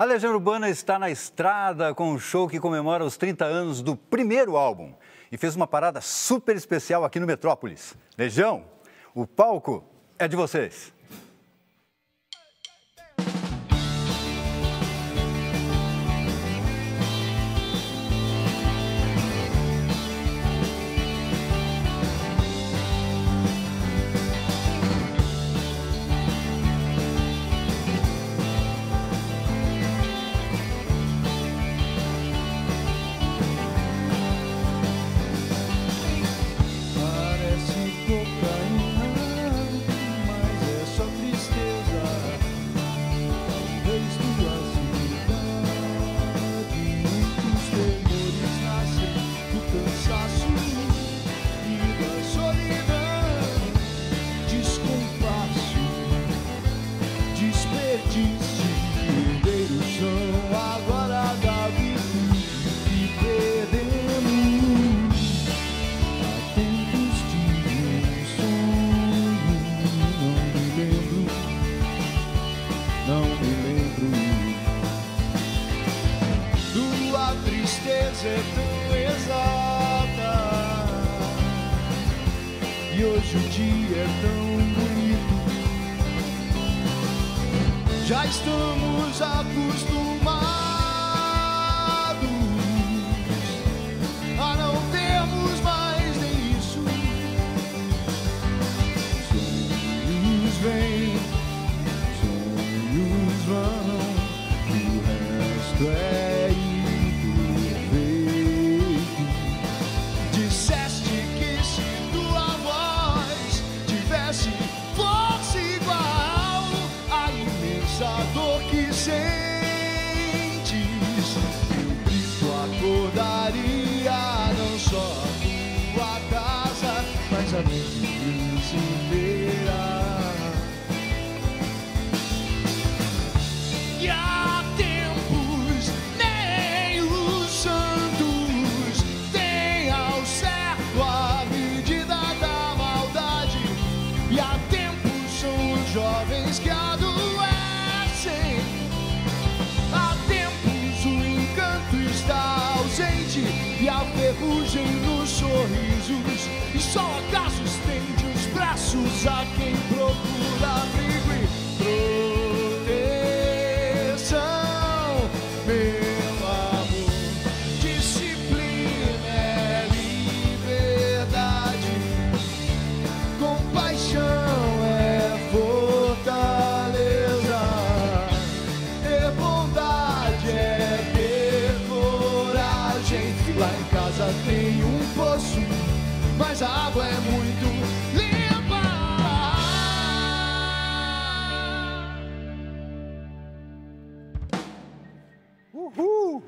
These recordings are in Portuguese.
A Legião Urbana está na estrada com um show que comemora os 30 anos do primeiro álbum e fez uma parada super especial aqui no Metrópolis. Legião, o palco é de vocês. É tão exata e hoje o dia é tão bonito. Já estamos acostumados a não termos mais nem isso. Sonhos vêm, sonhos vão, o resto é a mente inteira. E há tempos nem os santos têm ao certo a medida da maldade. E há tempos são os jovens que adoecem. Há tempos o encanto está ausente e a ferrugem nos sorrisos. E só acaso estende os braços a quem procura abrigo e proteção. Meu amor, disciplina é liberdade, compaixão é fortaleza, e bondade é ter coragem. Lá em casa tem um poço, mas a água é muito limpa. Uhul!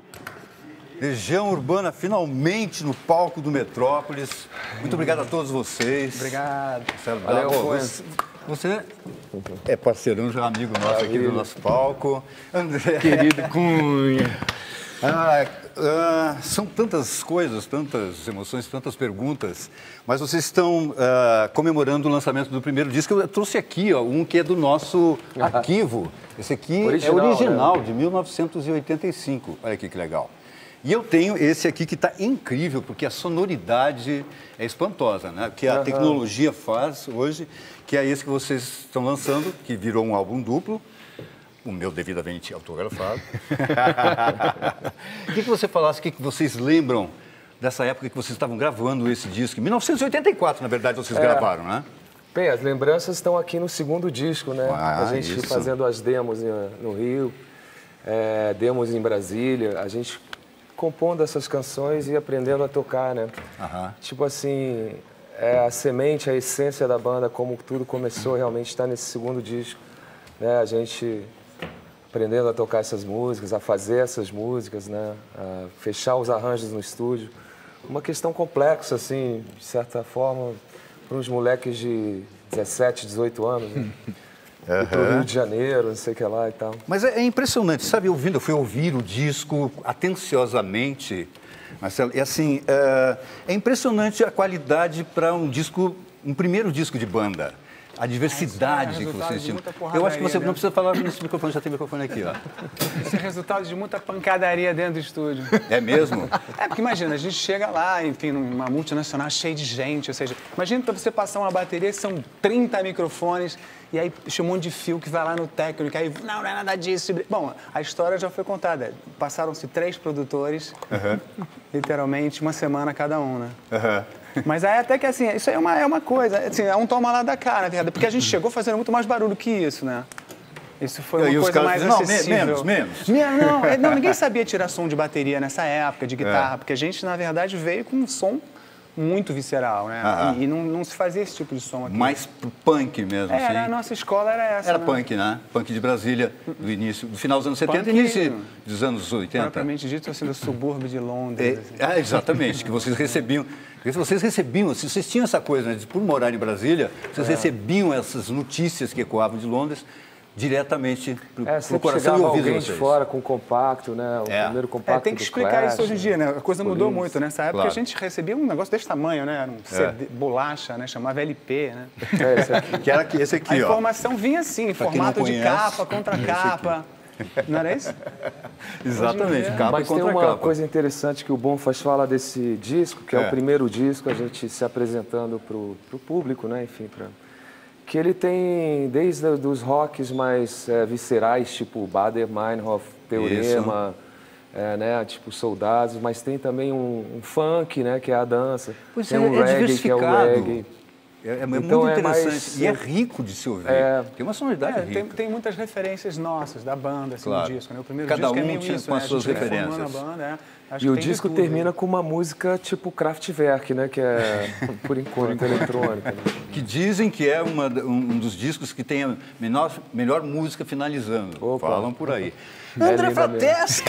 Legião Urbana finalmente no palco do Metrópolis. Muito obrigado a todos vocês. Obrigado. Valeu, você é parceirão, já amigo nosso aqui do nosso palco. André. Querido Cunha. São tantas coisas, tantas emoções, tantas perguntas, mas vocês estão comemorando o lançamento do primeiro disco. Eu trouxe aqui um que é do nosso arquivo. Esse aqui é original, né? De 1985. Olha aqui que legal. E eu tenho esse aqui que está incrível, porque a sonoridade é espantosa, né? Que a tecnologia faz hoje, que é esse que vocês estão lançando, que virou um álbum duplo. O meu devidamente autografado. Queria que você falasse o que vocês lembram dessa época que vocês estavam gravando esse disco. Em 1984, na verdade, vocês gravaram, né? Bem, as lembranças estão aqui no segundo disco, né? A gente fazendo as demos no Rio, demos em Brasília, a gente compondo essas canções e aprendendo a tocar, né? Tipo assim, a semente, a essência da banda, como tudo começou, realmente está nesse segundo disco, né? A gente aprendendo a tocar essas músicas, a fazer essas músicas, né? A fechar os arranjos no estúdio. Uma questão complexa, assim, de certa forma, para uns moleques de 17, 18 anos, né? E pro Rio de Janeiro, não sei o que lá e tal. Mas é impressionante, sabe, eu fui ouvir o disco atenciosamente, Marcelo, e assim, é impressionante a qualidade para um primeiro disco de banda. a diversidade que vocês tinham. Eu acho que você não precisa falar nesse microfone, já tem microfone aqui, ó. Isso é resultado de muita pancadaria dentro do estúdio. É mesmo? É, porque imagina, a gente chega lá, enfim, numa multinacional cheia de gente, ou seja, imagina para você passar uma bateria que são 30 microfones, e aí chamou um monte de fio que vai lá no técnico, aí não é nada disso. Bom, a história já foi contada. Passaram-se 3 produtores, literalmente, uma semana cada um, né? Mas aí até que assim, isso aí é uma coisa, assim, é um toma lá da cara, na verdade, porque a gente chegou fazendo muito mais barulho que isso, né? Isso foi uma coisa mais acessível. Menos. Não, ninguém sabia tirar som de bateria nessa época, de guitarra, porque a gente, na verdade, veio com um som muito visceral, né? E não se fazia esse tipo de som aqui. Mais pro punk mesmo, assim. A nossa escola era essa, Era punk, né? Punk de Brasília, do início, do final dos anos 70 e início dos anos 80. Propriamente dito, assim, do subúrbio de Londres. Assim. Exatamente, que vocês recebiam. Porque vocês tinham essa coisa, né? Por morar em Brasília, vocês recebiam essas notícias que ecoavam de Londres diretamente pro coração e ouvido de vocês. De fora com o compacto, né? O primeiro compacto tem que explicar isso hoje em dia, né? A coisa mudou muito, né? Nessa época a gente recebia um negócio desse tamanho, né? Era um CD, bolacha, né? Chamava LP, né? Esse aqui. Que era esse aqui, a informação vinha assim, em formato de capa, contra capa. Não era isso? Exatamente, capa Mas contra tem uma capa. coisa interessante que o Bonfaz fala desse disco, que é o primeiro disco, a gente se apresentando pro público, né? Enfim, que ele tem desde os rocks mais viscerais, tipo Bader Meinhof, Teorema, né, tipo Soldados, mas tem também um funk, né, que é a dança. Pois tem um reggae, que é o reggae. É muito Então, interessante e é rico de se ouvir. Tem uma sonoridade rica. Tem muitas referências nossas, da banda, assim, no disco. Né? O primeiro Cada disco um é meio tinha isso, com as né? suas a gente referências. A banda, E o disco termina com uma música tipo Kraftwerk, né? Que é, por enquanto, eletrônica. Né? Que dizem que é um dos discos que tem a melhor música finalizando. Opa. Falam por aí. André Frateschi!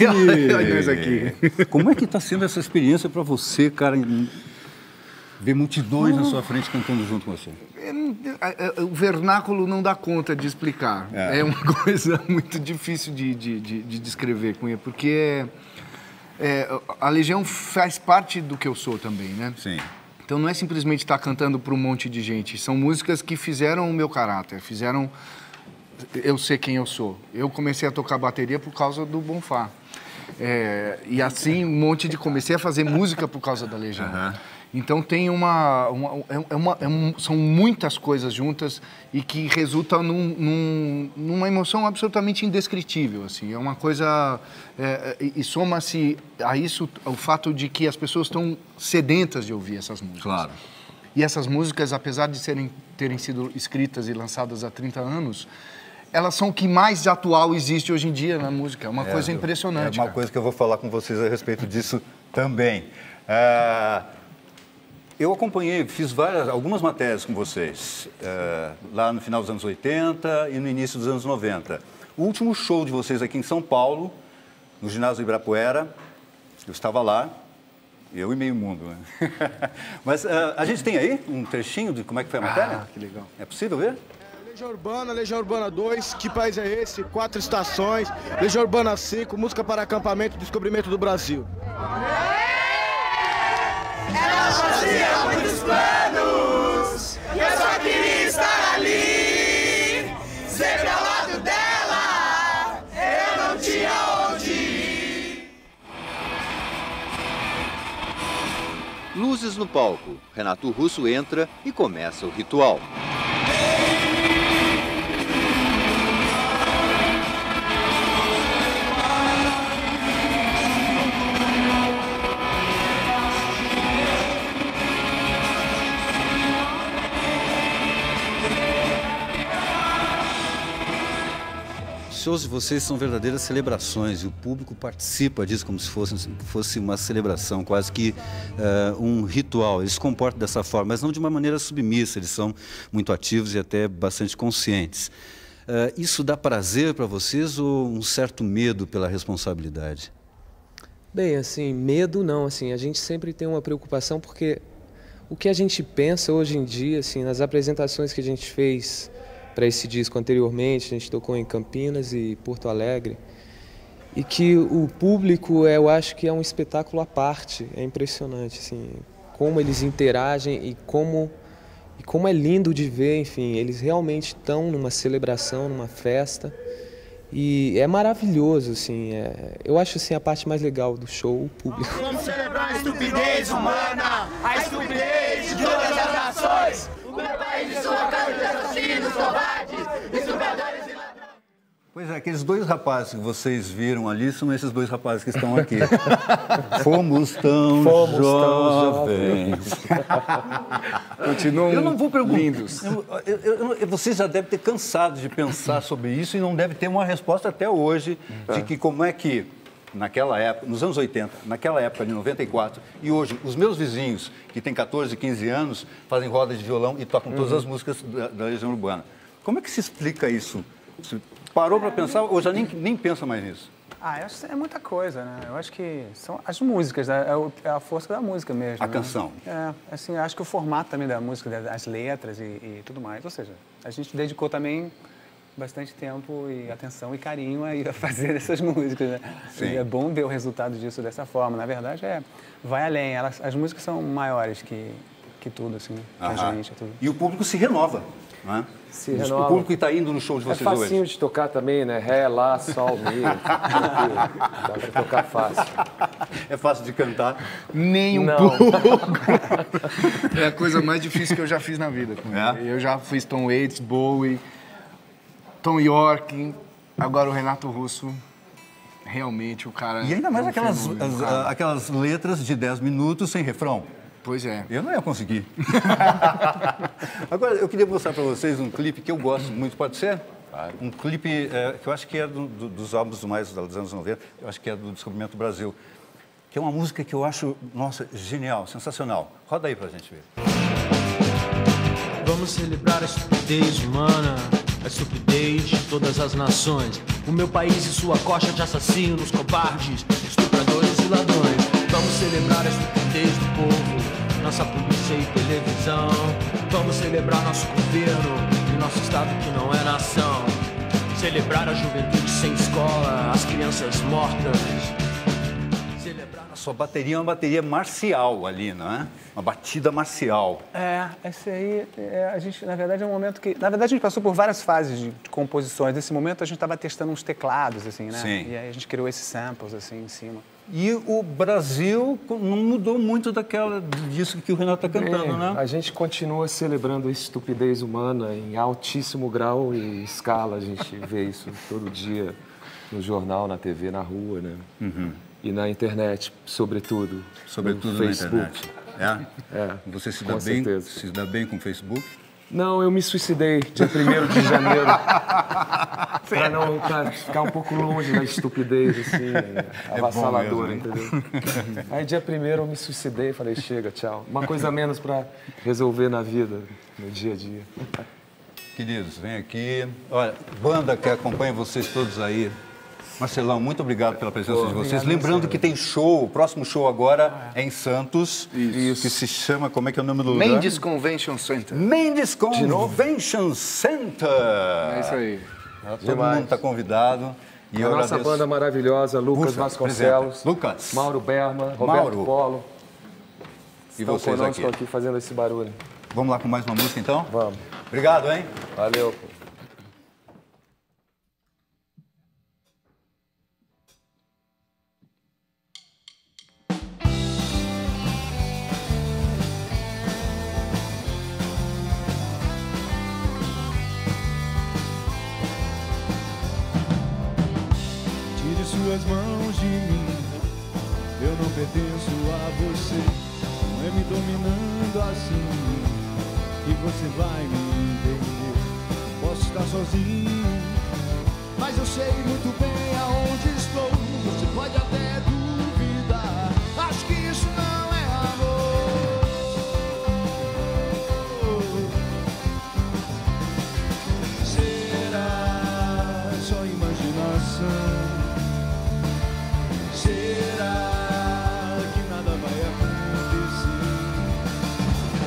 Como é que está sendo essa experiência para você, cara, ver multidões na sua frente cantando junto com você? O vernáculo não dá conta de explicar. É uma coisa muito difícil de descrever, Cunha, porque a Legião faz parte do que eu sou também, né? Sim. Então não é simplesmente estar cantando para um monte de gente. São músicas que fizeram o meu caráter, fizeram eu ser quem eu sou. Eu comecei a tocar bateria por causa do Bonfá. E assim, comecei a fazer música por causa da Legião. Então tem são muitas coisas juntas e que resultam numa emoção absolutamente indescritível, assim. É uma coisa... e soma-se a isso o fato de que as pessoas estão sedentas de ouvir essas músicas. Claro. E essas músicas, apesar de terem sido escritas e lançadas há 30 anos, elas são o que mais atual existe hoje em dia na música. É uma coisa impressionante. É uma coisa que eu vou falar com vocês a respeito disso também. Eu acompanhei, fiz algumas matérias com vocês, lá no final dos anos 80 e no início dos anos 90. O último show de vocês aqui em São Paulo, no ginásio Ibirapuera, eu estava lá, eu e meio mundo, né? Mas a gente tem aí um trechinho de como é que foi a matéria? Que legal. É possível ver? Legião Urbana 2, que país é esse? 4 estações, Legião Urbana 5, música para acampamento e descobrimento do Brasil. Ela fazia muitos planos, e eu só queria estar ali. Sempre ao lado dela, eu não tinha onde ir. Luzes no palco. Renato Russo entra e começa o ritual. Shows de vocês são verdadeiras celebrações e o público participa disso como se fosse uma celebração, quase que um ritual. Eles se comportam dessa forma, mas não de uma maneira submissa, eles são muito ativos e até bastante conscientes. Isso dá prazer para vocês ou um certo medo pela responsabilidade? Bem, assim, medo não, assim, a gente sempre tem uma preocupação porque o que a gente pensa hoje em dia, assim, nas apresentações que a gente fez para esse disco anteriormente, a gente tocou em Campinas e Porto Alegre, e que o público, eu acho que é um espetáculo à parte, é impressionante, assim, como eles interagem e como E como é lindo de ver, enfim, eles realmente estão numa celebração, numa festa. E é maravilhoso, assim, eu acho assim a parte mais legal do show, o público. Vamos celebrar a estupidez humana, a estupidez de todas as nações. O meu país de sua casa de assassinos, covardes, estupradores e ladrões. Pois é, aqueles dois rapazes que vocês viram ali são esses dois rapazes que estão aqui. Fomos tão jovens. Continuam eu não vou perguntar. Lindos. Vocês já devem ter cansado de pensar sobre isso e não deve ter uma resposta até hoje de que como é que, naquela época, nos anos 80, naquela época de 94, e hoje os meus vizinhos, que têm 14, 15 anos, fazem roda de violão e tocam todas as músicas da Legião Urbana. Como é que se explica isso? Parou para pensar ou já nem pensa mais nisso? Eu acho que é muita coisa, né? Eu acho que são as músicas, né? É a força da música mesmo. A canção. Assim, eu acho que o formato também da música, as letras e tudo mais. Ou seja, a gente dedicou também bastante tempo e atenção e carinho a fazer essas músicas, né? Sim. E é bom ver o resultado disso dessa forma. Na verdade, vai além. As músicas são maiores que tudo, assim, a gente, tudo. E o público se renova, não é? Se renova. O público que está indo no show de vocês hoje. É facinho de tocar também, né? Ré, Lá, Sol, Mi. Dá pra tocar fácil. É fácil de cantar? Nem um pouco. É a coisa mais difícil que eu já fiz na vida. Eu já fiz Tom Waits, Bowie, Tom York, agora o Renato Russo. Realmente o cara... E ainda mais aquelas letras de 10 minutos sem refrão. Pois é. Eu não ia conseguir. Agora, eu queria mostrar para vocês um clipe que eu gosto muito. Pode ser? Claro. Um clipe que eu acho que é dos álbuns dos anos 90, eu acho que é do Descobrimento Brasil. Que é uma música que eu acho, nossa, genial, sensacional. Roda aí pra gente ver. Vamos celebrar a estupidez humana, a estupidez de todas as nações. O meu país e sua coxa de assassinos, covardes, estupradores e ladrões. Vamos celebrar a estupidez do povo, nossa polícia e televisão. Vamos celebrar nosso governo e nosso estado que não é nação. Celebrar a juventude sem escola, as crianças mortas. A sua bateria é uma bateria marcial ali, não é? Uma batida marcial. Esse aí, a gente, na verdade, é um momento que... Na verdade, a gente passou por várias fases de composições. Nesse momento, a gente estava testando uns teclados, assim, né? Sim. E aí a gente criou esses samples, assim, em cima. E o Brasil não mudou muito disso que o Renato está cantando, né? A gente continua celebrando a estupidez humana em altíssimo grau e escala. A gente vê isso todo dia no jornal, na TV, na rua, né? Uhum. E na internet, sobretudo. Sobretudo no Facebook. Na internet. Você se dá bem com o Facebook? Não, eu me suicidei dia 1º de janeiro. Pra ficar um pouco longe da estupidez, assim, avassaladora, entendeu? Aí dia 1º eu me suicidei, falei, chega, tchau. Uma coisa a menos pra resolver na vida, no dia a dia. Queridos, vem aqui. Olha, banda que acompanha vocês todos aí. Marcelão, muito obrigado pela presença de vocês. Lembrando que tem show, o próximo show agora é em Santos. Isso. Que se chama, como é que é o nome do lugar? Mendes Convention Center. Mendes Convention Center. É isso aí. Todo mundo está convidado. E a nossa banda maravilhosa, Lucas Vasconcelos, Lucas, Mauro Berma, Roberto Polo. E vocês aqui fazendo esse barulho. Vamos lá com mais uma música, então? Vamos. Obrigado, hein? Valeu. Suas mãos de mim, eu não pertenço a você. Não é me dominando assim que você vai me entender. Posso estar sozinho, mas eu sei muito bem aonde estou. Você pode até duvidar, acho que isso não é amor. Será só imaginação? Será que nada vai acontecer?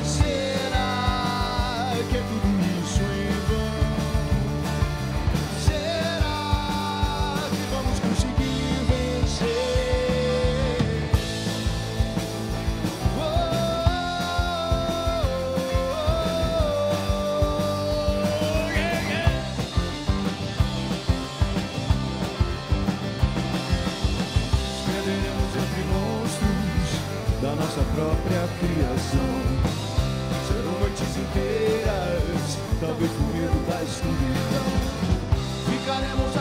Será que é tudo isso em vão? Será que vamos conseguir? nossa própria criação. Serão noites inteiras, talvez por medo da escuridão. Ficaremos